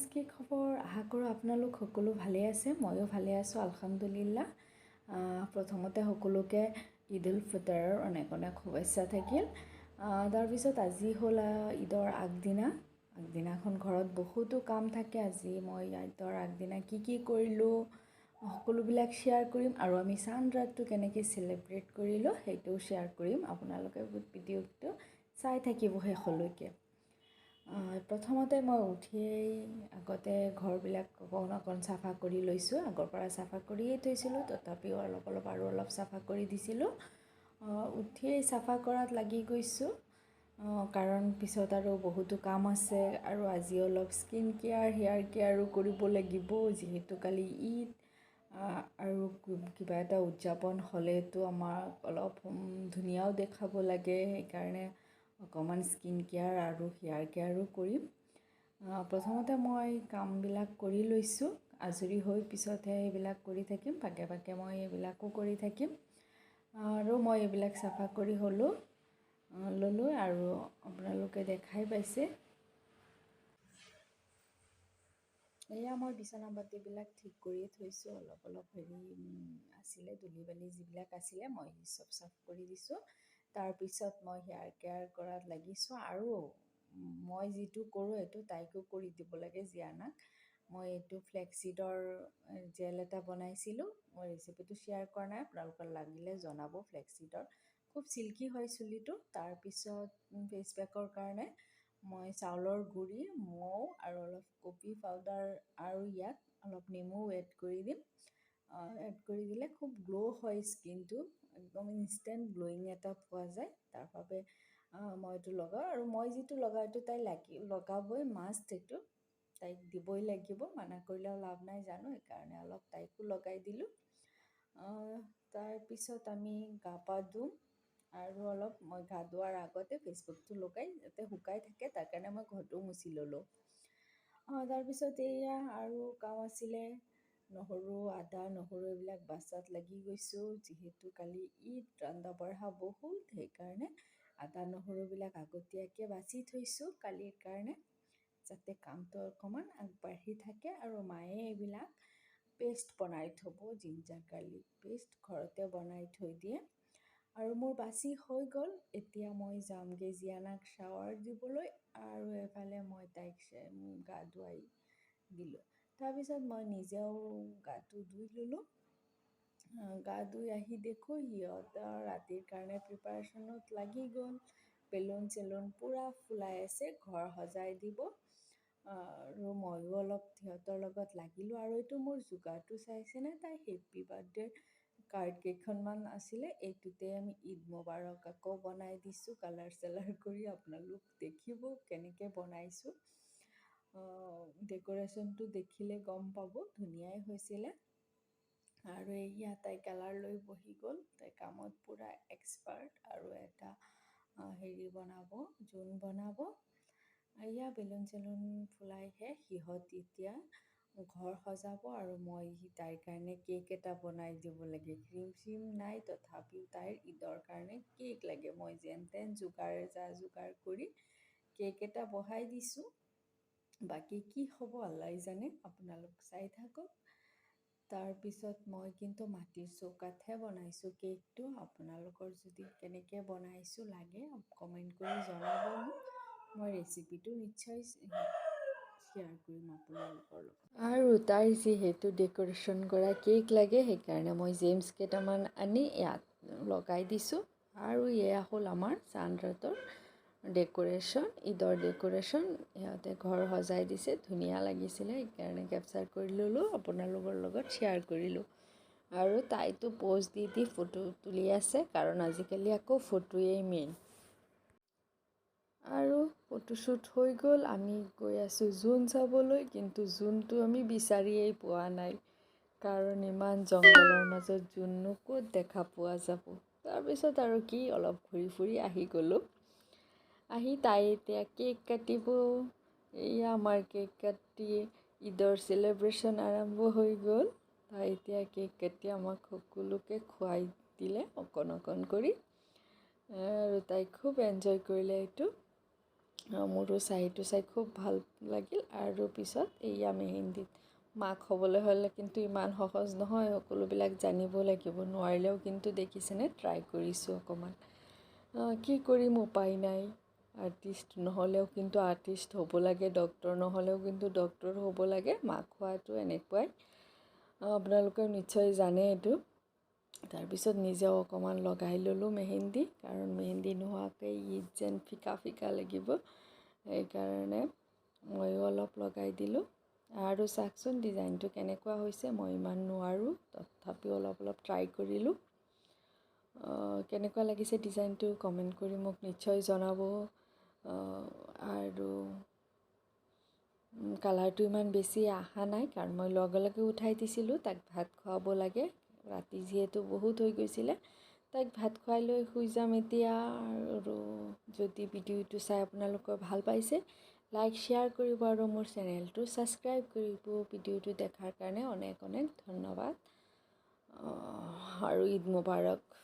Friends কি খবৰ আশা কৰোঁ আপোনালোক সকলো ভালে আছে ময়ো ভালে আছোঁ আলহামদুলিল্লাহ প্ৰথমতে সকলোকে ঈদ উল ফিতৰৰ অনেক অনেক শুভেচ্ছা থাকিল তাৰপিছত আজি হ'ল ঈদৰ আগদিনাখন ঘৰত বহুতো কাম থাকে আজি মই ঈদৰ আগদিনা কি কৰিলোঁ সকলোবিলাক শ্বেয়াৰ কৰিম আৰু আমি চান্দ ৰাতটো কেনেকৈ চেলিব্ৰেট কৰিলোঁ সেইটো শ্বেয়াৰ কৰিম আপোনালোকে ভিডিঅ'টো চাই থাকিব শেষলৈকে প্ৰথমতে মই উঠিয়েই আগতে ঘৰবিলাক অকণ চাফা কৰি লৈছোঁ আগৰ পৰা চাফা কৰিয়েই থৈছিলোঁ তথাপিও অলপ চাফা কৰি দিছিলোঁ উঠিয়েই চাফা কৰাত লাগি গৈছোঁ কাৰণ পিছত আৰু বহুতো কাম আছে আৰু আজি অলপ স্কিন কেয়াৰ হেয়াৰ কেয়াৰো কৰিব লাগিব যিহেতু কালি ঈদ আৰু কিবা এটা উদযাপন হ'লেতো আমাৰ অলপ ধুনীয়াও দেখাব লাগে সেইকাৰণে অকণমান স্কিন কেয়াৰ আৰু হেয়াৰ কেয়াৰো কৰিম প্ৰথমতে মই কামবিলাক কৰি লৈছোঁ আজৰি হৈ পিছতহে এইবিলাক কৰি থাকিম ভাগে ভাগে মই এইবিলাকো কৰি থাকিম আৰু মই এইবিলাক চাফা কৰি ল'লোঁ আৰু আপোনালোকে দেখাই পাইছে এয়া মই বিছনা বাতিবিলাক ঠিক কৰিয়ে থৈছোঁ অলপ আছিলে ধূলি বালি যিবিলাক আছিলে মই চব চাফ কৰি দিছোঁ তাৰপিছত মই হেয়াৰ কেয়াৰ কৰাত লাগিছোঁ আৰু মই যিটো কৰোঁ সেইটো তাইকো কৰি দিব লাগে জিয়ানাক মই এইটো ফ্লেক্সিডৰ জেল এটা বনাইছিলোঁ মই ৰেচিপিটো শ্বেয়াৰ কৰা নাই আপোনালোকৰ লাগিলে জনাব ফ্লেক্সিডৰ খুব চিল্কি হয় চুলিটো তাৰপিছত ফেচ পেকৰ কাৰণে মই চাউলৰ গুড়ি মৌ আৰু অলপ কফি পাউডাৰ আৰু ইয়াত অলপ নেমু এড কৰি দিম এড কৰি দিলে খুব গ্ল' হয় স্কিনটো একদম ইনষ্টেণ্ট গ্ল'য়িং এটা পোৱা যায় তাৰ বাবে মই এইটো লগাওঁ আৰু মই যিটো লগাওঁ এইটো তাই লগাবই মাষ্ট এইটো তাইক দিবই লাগিব মানা কৰিলেও লাভ নাই জানো সেইকাৰণে অলপ তাইকো লগাই দিলোঁ তাৰপিছত আমি গা পা ধুম আৰু অলপ মই গা ধোৱাৰ আগতে ফেচবুকটো লগাই যাতে শুকাই থাকে তাৰ কাৰণে মই ঘৰটো মুচি ল'লোঁ তাৰপিছত এয়া আৰু কাম আছিলে আদা নহৰু এইবিলাক বাচাত লাগি গৈছোঁ যিহেতু কালি ঈদ ৰন্ধা বঢ়া বহুত সেইকাৰণে আদা নহৰুবিলাক আগতীয়াকৈ বাচি থৈছোঁ কালিৰ কাৰণে যাতে কামটো অকণমান আগবাঢ়ি থাকে আৰু মায়ে এইবিলাক পেষ্ট বনাই থ'ব জিঞ্জাৰ গাৰ্লিক পেষ্ট ঘৰতে বনাই থৈ দিয়ে আৰু মোৰ বাচি হৈ গ'ল এতিয়া মই যামগৈ জিয়ানাক শ্বাৱাৰ দিবলৈ আৰু এফালে মই তাইক গা ধুৱাই দিলোঁ তাৰপিছত মই নিজেও গাটো ধুই ল'লোঁ গা ধুই আহি দেখোঁ সিহঁতৰ ৰাতিৰ কাৰণে প্ৰিপাৰেশ্যনত লাগি গ'ল বেলুন চেলুন পূৰা ফুলাই আছে ঘৰ সজাই দিব আৰু ময়ো অলপ সিহঁতৰ লগত লাগিলোঁ আৰু এইটো মোৰ যোগাৰটো চাইছেনে তাই হেপ্পী বাৰ্থডে কাৰ্ড কেইখনমান আছিলে এইটোতে আমি ঈদ মোবাৰক আকৌ বনাই দিছোঁ কালাৰ চালাৰ কৰি আপোনালোক দেখিব কেনেকৈ বনাইছোঁ ডেক'ৰেশ্যনটো দেখিলে গম পাব ধুনীয়াই হৈছিলে আৰু এয়া তাই কালাৰ লৈ বহি গ'ল তাই কামত পূৰা এক্সপাৰ্ট আৰু এটা বনাব জোন বনাব এয়া বেলুন চেলুন ফুলাইহে সিহঁত এতিয়া ঘৰ সজাব আৰু মই তাইৰ কাৰণে কেক এটা বনাই দিব লাগে ক্ৰীম চিম নাই তথাপিও তাইৰ ঈদৰ কাৰণে কেক লাগে মই যেন তেন যোগাৰ কৰি কেক এটা বহাই দিছোঁ বাকী কি হ'ব আল্লাই জানে আপোনালোক চাই থাকক তাৰপিছত মই কিন্তু মাটিৰ চৌকাতহে বনাইছোঁ কেকটো আপোনালোকৰ যদি কেনেকৈ বনাইছোঁ লাগে কমেণ্ট কৰি জনাব মোক মই ৰেচিপিটো নিশ্চয় শ্বেয়াৰ কৰিম আপোনালোকৰ লগত আৰু তাইৰ যিহেতু ডেক'ৰেশ্যন কৰা কেক লাগে সেইকাৰণে মই জেমছ কেইটামান আনি ইয়াত লগাই দিছোঁ আৰু এয়া হ'ল আমাৰ চান্দ্ৰাতৰ ডেক'ৰেশ্যন ঈদৰ ডেক'ৰেশ্যন সিহঁতে ঘৰ সজাই দিছে ধুনীয়া লাগিছিলে সেইকাৰণে কেপচাৰ কৰি ল'লোঁ আপোনালোকৰ লগত শ্বেয়াৰ কৰিলোঁ আৰু তাইতো প'জ দি ফটো তুলি আছে কাৰণ আজিকালি আকৌ ফটোৱেই মেইন আৰু ফটোশ্বুট হৈ গ'ল আমি গৈ আছোঁ জোন চাবলৈ কিন্তু জোনটো আমি বিচাৰিয়েই পোৱা নাই কাৰণ ইমান জংঘলৰ মাজত জোননো ক'ত দেখা পোৱা যাব তাৰপিছত আৰু কি অলপ ঘূৰি ফুৰি আহি গ'লোঁ আহি তাই এতিয়া কেক কাটিব এয়া আমাৰ কেক কাটি ঈদৰ চেলিব্ৰেশ্যন আৰম্ভ হৈ গ'ল তাই এতিয়া কেক কাটি আমাক সকলোকে খুৱাই দিলে অকণ অকণ কৰি আৰু তাই খুব এনজয় কৰিলে এইটো মোৰো চাহীটো চাই খুব ভাল লাগিল। আৰু পিছত এয়া মেহেন্দিত মাক হ'বলৈ হ'লে কিন্তু ইমান সহজ নহয়, সকলোবিলাক জানিব লাগিব। নোৱাৰিলেও কিন্তু দেখিছেনে ট্ৰাই কৰিছোঁ অকণমান। কি কৰিম, উপায় নাই। আৰ্টিষ্ট নহ'লেও কিন্তু আৰ্টিষ্ট হ'ব লাগে, ডক্তৰ নহ'লেও কিন্তু ডক্তৰ হ'ব লাগে। মাক খোৱাটো এনেকুৱাই, আপোনালোকে নিশ্চয় জানে এইটো। তাৰপিছত নিজেও অকণমান লগাই ল'লোঁ মেহেন্দি, কাৰণ মেহেন্দি নোহোৱাকৈ ঈদ যেন ফিকা ফিকা লাগিব, সেইকাৰণে ময়ো অলপ লগাই দিলোঁ। আৰু চাওকচোন ডিজাইনটো কেনেকুৱা হৈছে। মই ইমান নোৱাৰোঁ, তথাপিও অলপ অলপ ট্ৰাই কৰিলোঁ। কেনেকুৱা লাগিছে ডিজাইনটো কমেণ্ট কৰি মোক নিশ্চয় জনাব। আৰু কালাৰটো ইমান বেছি অহা নাই, কাৰণ মই লগে লগে উঠাই দিছিলোঁ। তাক ভাত খুৱাব লাগে, ৰাতি যিহেতু বহুত হৈ গৈছিলে। তাইক ভাত খুৱাই লৈ শুই যাম এতিয়া। আৰু যদি ভিডিঅ'টো চাই আপোনালোকৰ ভাল পাইছে, লাইক শ্বেয়াৰ কৰিব আৰু মোৰ চেনেলটো ছাবস্ক্ৰাইব কৰিব। ভিডিঅ'টো দেখাৰ কাৰণে অনেক অনেক ধন্যবাদ। আৰু ঈদ মুবাৰক।